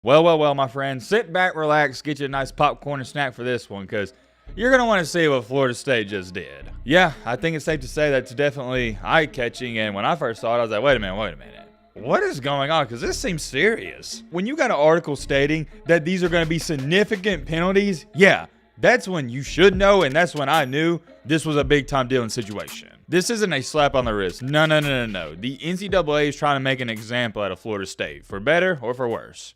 Well, my friend, sit back, relax, get you a nice popcorn and snack for this one, because you're going to want to see what Florida State just did. Yeah, I think it's safe to say that's definitely eye-catching, and when I first saw it, I was like, wait a minute. What is going on? Because this seems serious. When you got an article stating that these are going to be significant penalties, yeah, that's when you should know, and that's when I knew this was a big-time deal and situation. This isn't a slap on the wrist. No. The NCAA is trying to make an example out of Florida State, for better or for worse.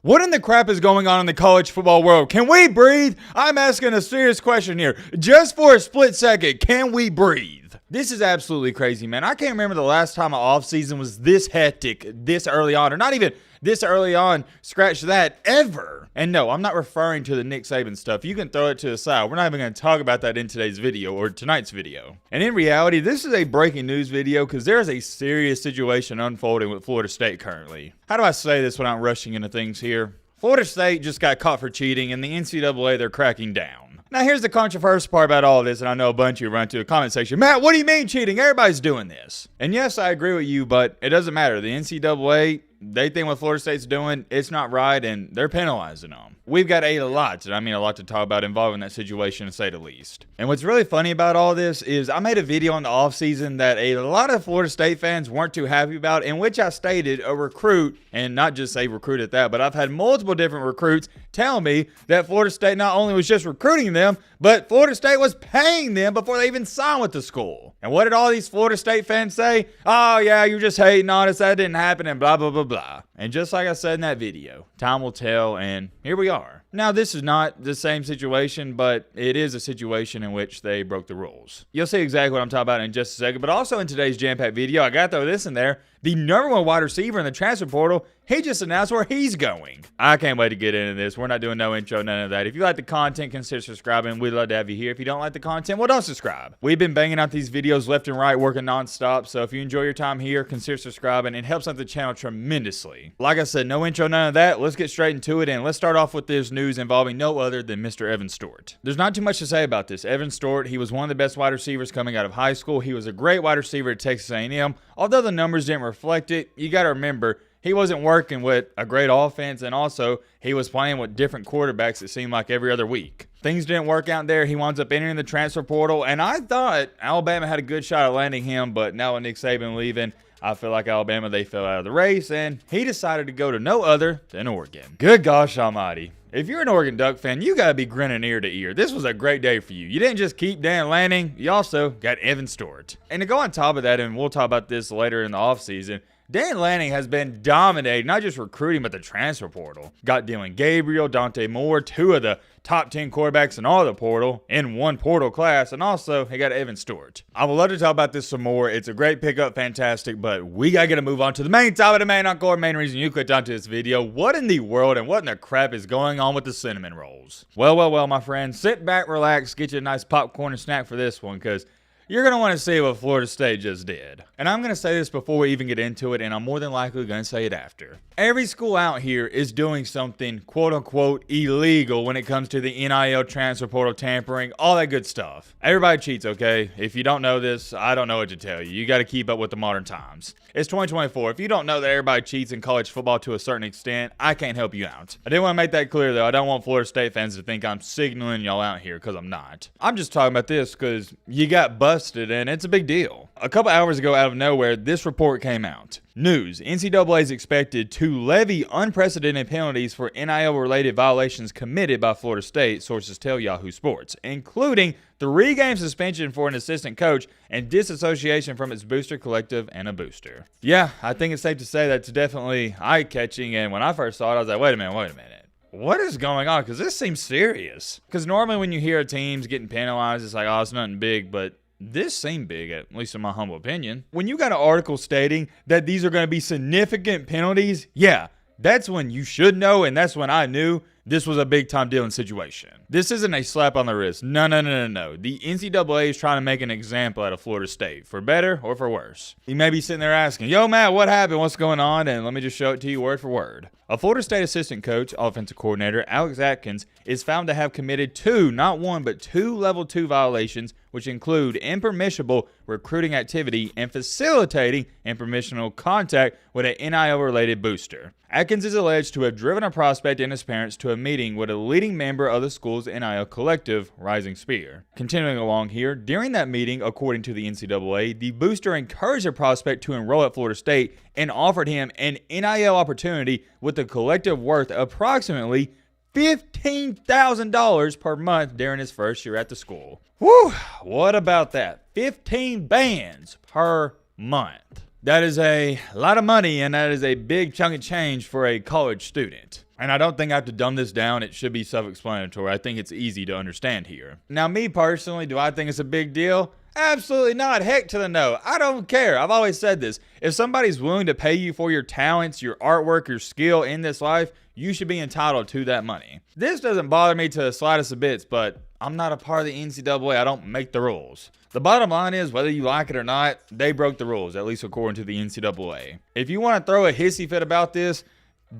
What in the crap is going on in the college football world? Can we breathe? I'm asking a serious question here. Just for a split second, can we breathe? This is absolutely crazy, man. I can't remember the last time an offseason was this hectic, this early on, or not even this early on, scratch that, ever. And no, I'm not referring to the Nick Saban stuff. You can throw it to the side. We're not even going to talk about that in today's video or tonight's video. And in reality, this is a breaking news video because there is a serious situation unfolding with Florida State currently. How do I say this without rushing into things here? Florida State just got caught for cheating, and the NCAA, they're cracking down. Now, here's the controversial part about all this, and I know a bunch of you run to a comment section. Matt, what do you mean cheating? Everybody's doing this. And yes, I agree with you, but it doesn't matter. The NCAA, they think what Florida State's doing, it's not right, and they're penalizing them. We've got a lot to talk about involving that situation, to say the least. And what's really funny about all this is I made a video in the offseason that a lot of Florida State fans weren't too happy about, in which I stated a recruit, and not just a recruit at that, but I've had multiple different recruits tell me that Florida State not only was just recruiting them, but Florida State was paying them before they even signed with the school. And what did all these Florida State fans say? Oh, yeah, you're just hating on us. That didn't happen, and blah, blah, blah, blah. And just like I said in that video, time will tell, and here we are. Now, this is not the same situation, but it is a situation in which they broke the rules. You'll see exactly what I'm talking about in just a second, but also in today's jam-packed video, I got to throw this in there. The #1 wide receiver in the transfer portal, he just announced where he's going. I can't wait to get into this. We're not doing no intro, none of that. If you like the content, consider subscribing. We'd love to have you here. If you don't like the content, well, don't subscribe. We've been banging out these videos left and right, working nonstop. So if you enjoy your time here, consider subscribing. It helps out the channel tremendously. Like I said, no intro, none of that. Let's get straight into it, and let's start off with this news involving no other than Mr. Evan Stewart. There's not too much to say about this. Evan Stewart, he was one of the best wide receivers coming out of high school. He was a great wide receiver at Texas A&M. Although the numbers didn't reflect it, you got to remember, he wasn't working with a great offense, and also he was playing with different quarterbacks, it seemed like, every other week. Things didn't work out there. He winds up entering the transfer portal, and I thought Alabama had a good shot at landing him, but now with Nick Saban leaving, I feel like Alabama, they fell out of the race, and he decided to go to no other than Oregon. Good gosh almighty. If you're an Oregon Duck fan, you got to be grinning ear to ear. This was a great day for you. You didn't just keep Dan Lanning, you also got Evan Stewart. And to go on top of that, and we'll talk about this later in the offseason, Dan Lanning has been dominating not just recruiting, but the transfer portal. Got Dylan Gabriel, Dante Moore, two of the top 10 quarterbacks in all the portal in one portal class, and also he got Evan Stewart. I would love to talk about this some more. It's a great pickup, fantastic, but we got to move on to the main topic, the main encore, main reason you clicked onto this video. What in the world and what in the crap is going on with the cinnamon rolls? Well, my friend, sit back, relax, get you a nice popcorn and snack for this one, because you're going to want to see what Florida State just did. And I'm going to say this before we even get into it, and I'm more than likely going to say it after. Every school out here is doing something quote-unquote illegal when it comes to the NIL, transfer portal, tampering, all that good stuff. Everybody cheats, okay? If you don't know this, I don't know what to tell you. You got to keep up with the modern times. It's 2024. If you don't know that everybody cheats in college football to a certain extent, I can't help you out. I did want to make that clear, though. I don't want Florida State fans to think I'm signaling y'all out here, because I'm not. I'm just talking about this because you got busted, and it's a big deal. A couple hours ago, out of nowhere, this report came out. News: NCAA is expected to levy unprecedented penalties for NIL-related violations committed by Florida State, sources tell Yahoo Sports, including 3-game suspension for an assistant coach and disassociation from its booster collective and a booster. Yeah, I think it's safe to say that's definitely eye-catching, and when I first saw it, I was like, wait a minute. What is going on? Because this seems serious. Because normally when you hear teams getting penalized, it's like, oh, it's nothing big, but this seemed big, at least in my humble opinion. When you got an article stating that these are going to be significant penalties, yeah, that's when you should know, and that's when I knew this was a big-time deal and situation. This isn't a slap on the wrist. No. The NCAA is trying to make an example out of Florida State, for better or for worse. You may be sitting there asking, yo, Matt, what happened? What's going on? And let me just show it to you word for word. A Florida State assistant coach, offensive coordinator Alex Atkins, is found to have committed not one, but two level 2 violations which include impermissible recruiting activity and facilitating impermissible contact with an NIL-related booster. Atkins is alleged to have driven a prospect and his parents to a meeting with a leading member of the school's NIL collective, Rising Spear. Continuing along here, during that meeting, according to the NCAA, the booster encouraged a prospect to enroll at Florida State and offered him an NIL opportunity with a collective worth approximately $15,000 per month during his first year at the school. Whew, what about that? 15 bands per month. That is a lot of money, and that is a big chunk of change for a college student. And I don't think I have to dumb this down. It should be self-explanatory. I think it's easy to understand here. Now, me personally, do I think it's a big deal? Absolutely not. Heck to the no. I don't care. I've always said this. If somebody's willing to pay you for your talents, your artwork, your skill in this life, you should be entitled to that money. This doesn't bother me to the slightest of bits, but I'm not a part of the NCAA. I don't make the rules. The bottom line is, whether you like it or not, they broke the rules, at least according to the NCAA. If you want to throw a hissy fit about this,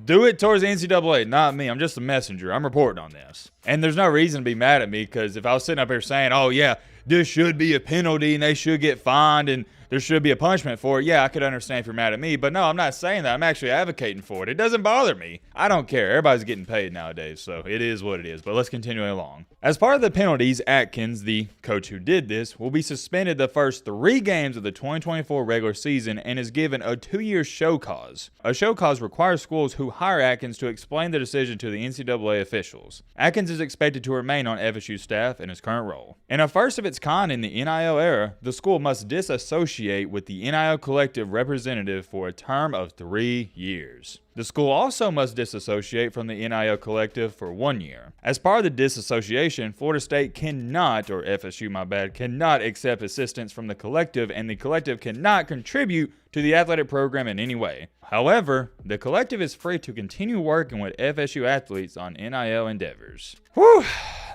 do it towards the NCAA, not me. I'm just a messenger. I'm reporting on this. And there's no reason to be mad at me, because if I was sitting up here saying, oh yeah, this should be a penalty and they should get fined and there should be a punishment for it, yeah, I could understand if you're mad at me. But no, I'm not saying that. I'm actually advocating for it. It doesn't bother me. I don't care. Everybody's getting paid nowadays, so it is what it is. But let's continue along. As part of the penalties, Atkins, the coach who did this, will be suspended the first 3 games of the 2024 regular season and is given a 2-year show cause. A show cause requires schools who hire Atkins to explain the decision to the NCAA officials. Atkins is expected to remain on FSU staff in his current role. In a first of its kind in the NIL era, the school must disassociate with the NIL collective representative for a term of 3 years. The school also must disassociate from the NIL collective for 1 year. As part of the disassociation, Florida State cannot, or FSU my bad, cannot accept assistance from the collective, and the collective cannot contribute to the athletic program in any way. However, the collective is free to continue working with FSU athletes on NIL endeavors. Whew,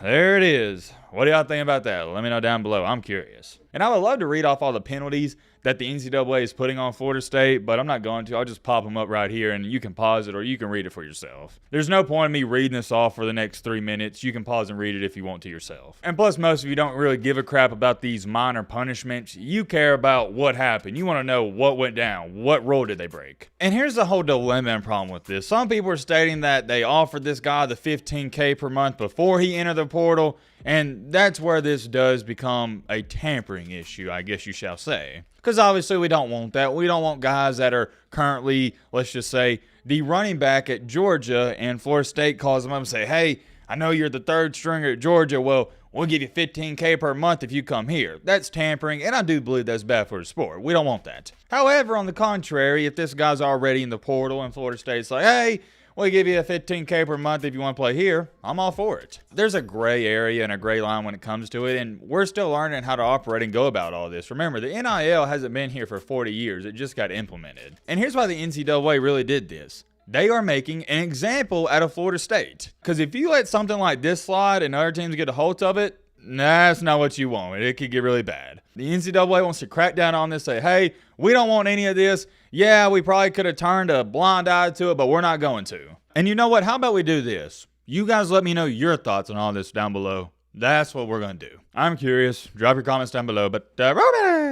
there it is. What do y'all think about that? Let me know down below. I'm curious. And I would love to read off all the penalties that the NCAA is putting on Florida State, but I'm not going to. I'll just pop them up right here, and you can pause it or you can read it for yourself. There's no point in me reading this off for the next 3 minutes. You can pause and read it if you want to yourself. And plus, most of you don't really give a crap about these minor punishments. You care about what happened. You want to know what went down. What rule did they break? And here's the whole dilemma and problem with this. Some people are stating that they offered this guy the $15K per month before he entered the portal, and that's where this does become a tampering issue, I guess you shall say. Because obviously we don't want that. We don't want guys that are currently, let's just say, the running back at Georgia, and Florida State calls them up and say, hey, I know you're the 3rd stringer at Georgia. Well, we'll give you $15K per month if you come here. That's tampering, and I do believe that's bad for the sport. We don't want that. However, on the contrary, if this guy's already in the portal and Florida State's like, hey, we'll give you a $15K per month if you want to play here, I'm all for it. There's a gray area and a gray line when it comes to it, and we're still learning how to operate and go about all this. Remember, the NIL hasn't been here for 40 years. It just got implemented. And here's why the NCAA really did this. They are making an example out of Florida State. Because if you let something like this slide and other teams get a hold of it, that's not what you want. It could get really bad. The NCAA wants to crack down on this, say, hey, we don't want any of this. Yeah, we probably could have turned a blind eye to it, but we're not going to. And you know what? How about we do this? You guys let me know your thoughts on all this down below. That's what we're going to do. I'm curious. Drop your comments down below, but